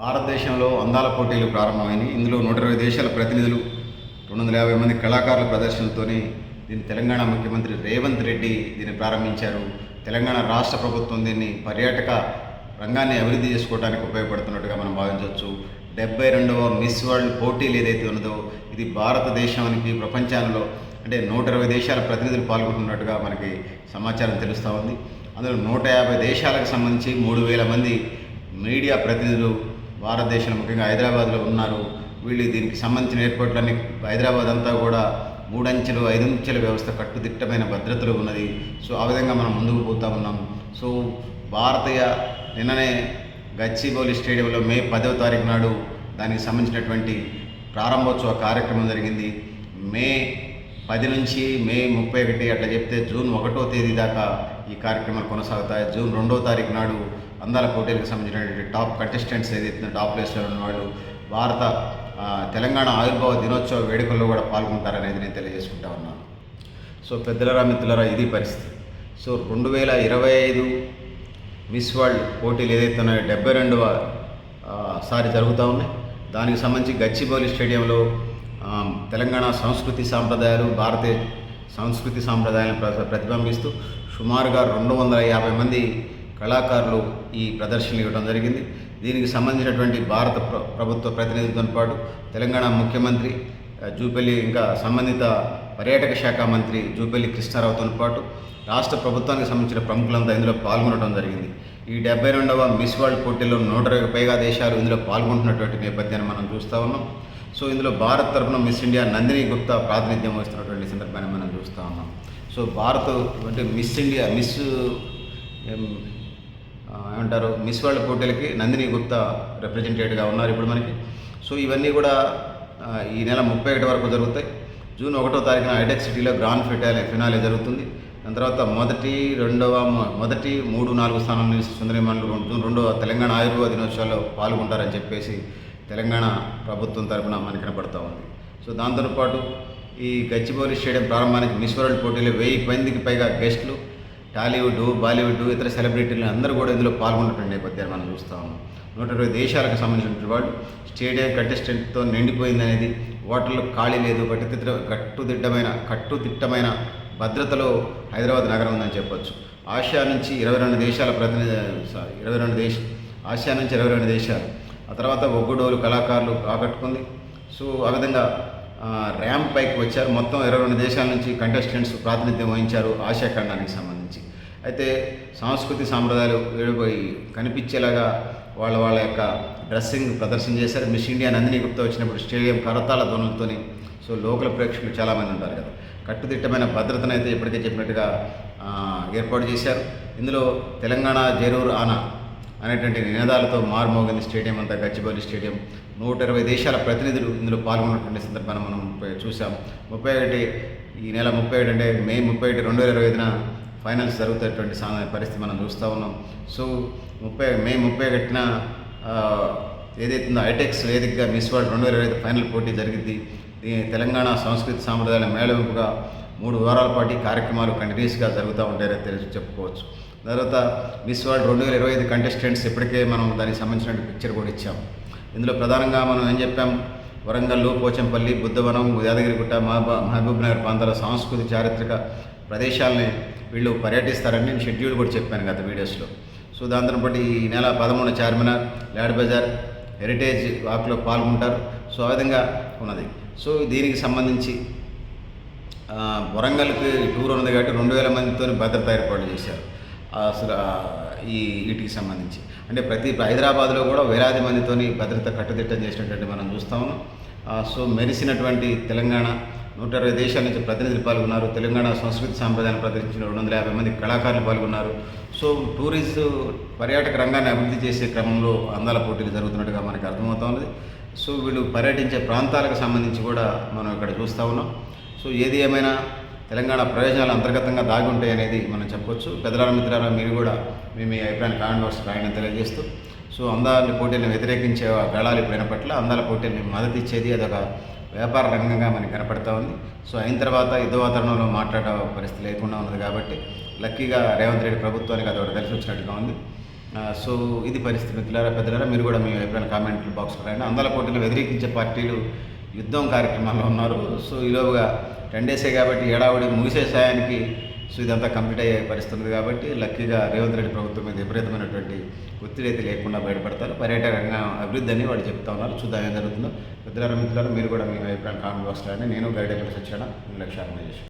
భారతదేశంలో అందాల పోటీలు ప్రారంభమైనాయి. ఇందులో 120 దేశాల ప్రతినిధులు, 250 మంది కళాకారుల ప్రదర్శనలతోని దీన్ని తెలంగాణ ముఖ్యమంత్రి రేవంత్ రెడ్డి దీన్ని ప్రారంభించారు. తెలంగాణ రాష్ట్ర ప్రభుత్వం దీన్ని పర్యాటక రంగాన్ని అభివృద్ధి చేసుకోవడానికి ఉపయోగపడుతున్నట్టుగా మనం భావించవచ్చు. 72వ మిస్ వరల్డ్ పోటీలు ఏదైతే ఉన్నదో ఇది భారతదేశానికి ప్రపంచంలో అంటే 120 దేశాల ప్రతినిధులు పాల్గొంటున్నట్టుగా మనకి సమాచారం తెలుస్తూ ఉంది. అందులో 150 దేశాలకు సంబంధించి 3000 మంది మీడియా ప్రతినిధులు భారతదేశంలో ముఖ్యంగా హైదరాబాద్లో ఉన్నారు. వీళ్ళు దీనికి సంబంధించిన ఏర్పాట్లన్నీ హైదరాబాద్ అంతా కూడా 3 అంచెలు 5 అంచెల వ్యవస్థ కట్టుదిట్టమైన భద్రతలో ఉన్నది. సో ఆ విధంగా మనం ముందుకు పోతూ ఉన్నాం. సో భారతీయ నిన్ననే గచ్చిబౌలి స్టేడియంలో మే 10వ తారీఖు నాడు దానికి సంబంధించినటువంటి ప్రారంభోత్సవ కార్యక్రమం జరిగింది. మే 10 నుంచి మే 31 అట్లా చెప్తే జూన్ 1వ తేదీ దాకా ఈ కార్యక్రమాలు కొనసాగుతాయి. జూన్ 2వ తారీఖు నాడు అందాల పోటీలకు సంబంధించినటువంటి టాప్ కంటెస్టెంట్స్ ఏదైతే టాప్ ప్లేస్లో ఉన్న వాళ్ళు తెలంగాణ ఆవిర్భావ దినోత్సవ వేడుకల్లో కూడా పాల్గొంటారనేది నేను తెలియజేసుకుంటా ఉన్నాను. సో పెద్దలరా మిత్రులరా, ఇది పరిస్థితి. సో 2025 మిస్ వరల్డ్ పోటీలు ఏదైతే ఉన్నాయో 72వ సారి జరుగుతూ ఉన్నాయి. దానికి సంబంధించి గచ్చిబౌలి స్టేడియంలో తెలంగాణ సంస్కృతి సాంప్రదాయాలు, భారతీయ సంస్కృతి సాంప్రదాయాలను ప్రతిబింబిస్తూ సుమారుగా 250 మంది కళాకారులు ఈ ప్రదర్శనలు ఇవ్వడం జరిగింది. దీనికి సంబంధించినటువంటి భారత ప్రభుత్వ ప్రతినిధులతో పాటు తెలంగాణ ముఖ్యమంత్రి జూపల్లి, ఇంకా సంబంధిత పర్యాటక శాఖ మంత్రి జూపల్లి కృష్ణారావుతో పాటు రాష్ట్ర ప్రభుత్వానికి సంబంధించిన ప్రముఖులంతా ఇందులో పాల్గొనడం జరిగింది. ఈ 72వ మిస్ వరల్డ్ పోటీల్లో 120కి పైగా దేశాలు ఇందులో పాల్గొంటున్నటువంటి నేపథ్యాన్ని మనం చూస్తూ ఉన్నాం. సో ఇందులో భారత్ తరఫున మిస్ ఇండియా నందిని గుప్తా ప్రాతినిధ్యం వహిస్తున్నటువంటి సందర్భాన్ని మనం చూస్తూ ఉన్నాం. సో భారత్ అంటే మిస్ ఇండియా ఏమంటారు మిస్ వరల్డ్ పోటీలకి నందిని గుప్తా రిప్రజెంటేటివ్గా ఉన్నారు ఇప్పుడు మనకి. సో ఇవన్నీ కూడా ఈ నెల 31 వరకు జరుగుతాయి. జూన్ 1వ తారీఖున హైటెక్ సిటీలో గ్రాండ్ ఫినాలే జరుగుతుంది. దాని తర్వాత మొదటి 3, 4 స్థానం నుంచి సుందరిమణులు జూన్ 2వ తెలంగాణ ఆవిర్భావ దినోత్సవాల్లో పాల్గొంటారని చెప్పేసి తెలంగాణ ప్రభుత్వం తరఫున మనకి కనపడుతూ ఉంది. సో దాంతో పాటు ఈ గచ్చిబౌలి స్టేడియం ప్రారంభానికి మిస్ వరల్డ్ పోటీలు 1000 మందికి పైగా గెస్టులు, టాలీవుడ్, బాలీవుడ్, ఇతర సెలబ్రిటీలు అందరూ కూడా ఇందులో పాల్గొన్నటువంటి నేపథ్యాన్ని మనం చూస్తూ ఉన్నాం. 120 దేశాలకు సంబంధించిన వాళ్ళు స్టేడియం కంటెస్టెంట్తో నిండిపోయిందనేది, ఓటర్లు ఖాళీ లేదు, కట్టుదిట్టమైన భద్రతలో హైదరాబాద్ నగరం ఉందని చెప్పొచ్చు. ఆసియా నుంచి 22 దేశాల ఆసియా నుంచి 22 దేశాలు, ఆ తర్వాత ఒగ్గుడోలు కళాకారులు ఆకట్టుకుంది. సో ఆ విధంగా ర్యాంప్ పైకి వచ్చారు. మొత్తం 22 దేశాల నుంచి కంటెస్టెంట్స్ ప్రాతినిధ్యం వహించారు ఆసియా ఖండానికి సంబంధించి. అయితే సంస్కృతి సాంప్రదాయాలు కనిపించేలాగా వాళ్ళ యొక్క డ్రెస్సింగ్ ప్రదర్శన చేశారు. మిస్ ఇండియా నందిని గుప్తా వచ్చినప్పుడు స్టేడియం కరతాళ ధ్వనులతోని. సో లోకల్ ప్రేక్షకులు చాలామంది ఉంటారు కదా, కట్టుదిట్టమైన భద్రతను అయితే ఇప్పటికే చెప్పినట్టుగా ఏర్పాటు చేశారు. ఇందులో తెలంగాణ జరూర్ ఆనా అనేటువంటి నినాదాలతో మారుమోగింది స్టేడియం అంతా. గచ్చిబౌలి స్టేడియం 120 దేశాల ప్రతినిధులు ఇందులో పాల్గొన్నటువంటి సందర్భాన్ని మనం చూసాం. 31 ఈ నెల 31 అంటే మే 31, 2025న ఫైనల్స్ జరుగుతున్నటువంటి పరిస్థితి మనం చూస్తూ ఉన్నాం. సో మే 31న ఏదైతే హైటెక్స్ వేదికగా మిస్ వరల్డ్ 2025 ఫైనల్ పోటీ జరిగింది. తెలంగాణ సంస్కృతి సాంప్రదాయాల మేళవింపుగా 3 వారాల పాటు కార్యక్రమాలు కంటిన్యూస్గా జరుగుతూ ఉంటాయని చెప్పుకోవచ్చు. తర్వాత మిస్ వరల్డ్ 2025 కంటెస్టెంట్స్ ఇప్పటికే మనం దానికి సంబంధించిన పిక్చర్ కూడా ఇచ్చాం. ఇందులో ప్రధానంగా మనం ఏం చెప్పాం, వరంగల్, పోచంపల్లి, బుద్ధవనం, యాదగిరిగుట్ట, మహబూబ్ నగర్ ప్రాంతాల సాంస్కృతిక చారిత్రక ప్రదేశాలని వీళ్ళు పర్యటిస్తారని నేను షెడ్యూల్ కూడా చెప్పాను గత వీడియోస్లో. సో దాంతో పాటు ఈ నెల 13 చార్మినార్, లాడ్ బజార్, హెరిటేజ్ వాక్లో పాల్గొంటారు. సో ఆ విధంగా ఉన్నది. సో దీనికి సంబంధించి వరంగల్కి టూర్ ఉన్నది కాబట్టి 2000 మందితో భద్రత ఏర్పాటు చేశారు. అసలు వీటికి సంబంధించి అంటే హైదరాబాద్లో కూడా వేలాది మందితోని భద్రత కట్టుదిట్టం చేసినటువంటి మనం చూస్తూ ఉన్నాం. సో మెరిసినటువంటి తెలంగాణ 120 దేశాల నుంచి ప్రతినిధులు పాల్గొన్నారు. తెలంగాణ సంస్కృతి సాంప్రదాయాన్ని ప్రదర్శించిన 250 మంది కళాకారులు పాల్గొన్నారు. సో పర్యాటక రంగాన్ని అభివృద్ధి చేసే క్రమంలో అందాల పోటీలు జరుగుతున్నట్టుగా మనకు అర్థమవుతుంది. సో వీళ్ళు పర్యటించే ప్రాంతాలకు సంబంధించి కూడా మనం ఇక్కడ చూస్తూ ఉన్నాం. సో ఏది ఏమైనా తెలంగాణ ప్రయోజనాలు అంతర్గతంగా దాగి ఉంటాయి అనేది మనం చెప్పొచ్చు. పెద్దల మిత్రులారా, మీరు కూడా మీ అభిప్రాయాన్ని కామెంట్ బాక్స్ రాయడం తెలియజేస్తూ, సో అందాల పోటీలను వ్యతిరేకించే గళాలు వినపట్ల అందాల పోటీని మద్దతు ఇచ్చేది అదొక వ్యాపార రంగంగా మనకి కనపడతా ఉంది. సో అయిన తర్వాత యుద్ధ వాతావరణంలో మాట్లాడే పరిస్థితి లేకుండా ఉన్నది కాబట్టి లక్కీగా రేవంత్ రెడ్డి ప్రభుత్వానికి అదొకటి కలిసి వచ్చినట్టుగా ఉంది. సో ఇది పరిస్థితి మిత్రులారా, పెద్దలారా, మీరు కూడా మీ అభిప్రాయాలు కామెంట్ బాక్స్లో రాయండి. అందాల పోటీలు వ్యతిరేకించే పార్టీలు యుద్ధం కార్యక్రమాల్లో ఉన్నారు. సో ఈలోగా 10 డేసే కాబట్టి ఏడావిడి ముగిసే సాయానికి సో ఇదంతా కంప్లీట్ అయ్యే పరిస్థితి ఉంది కాబట్టి లక్కీగా రేవంత్ రెడ్డి ప్రభుత్వం మీద విపరీతమైనటువంటి ఒత్తిడి అయితే లేకుండా బయటపడతారు. పర్యాటక రంగం అభివృద్ధి అని వాళ్ళు చెప్తా ఉన్నారు. చూద్దాం ఏం జరుగుతుందో. పెద్దలారా, మిత్రులారా, మీరు కూడా మీ అభిప్రాయాలు కామెంట్ బాక్స్లో రాయండి. నేను గైడ్ సచ్చాను, మీ లక్ష్యాన్ని చేసి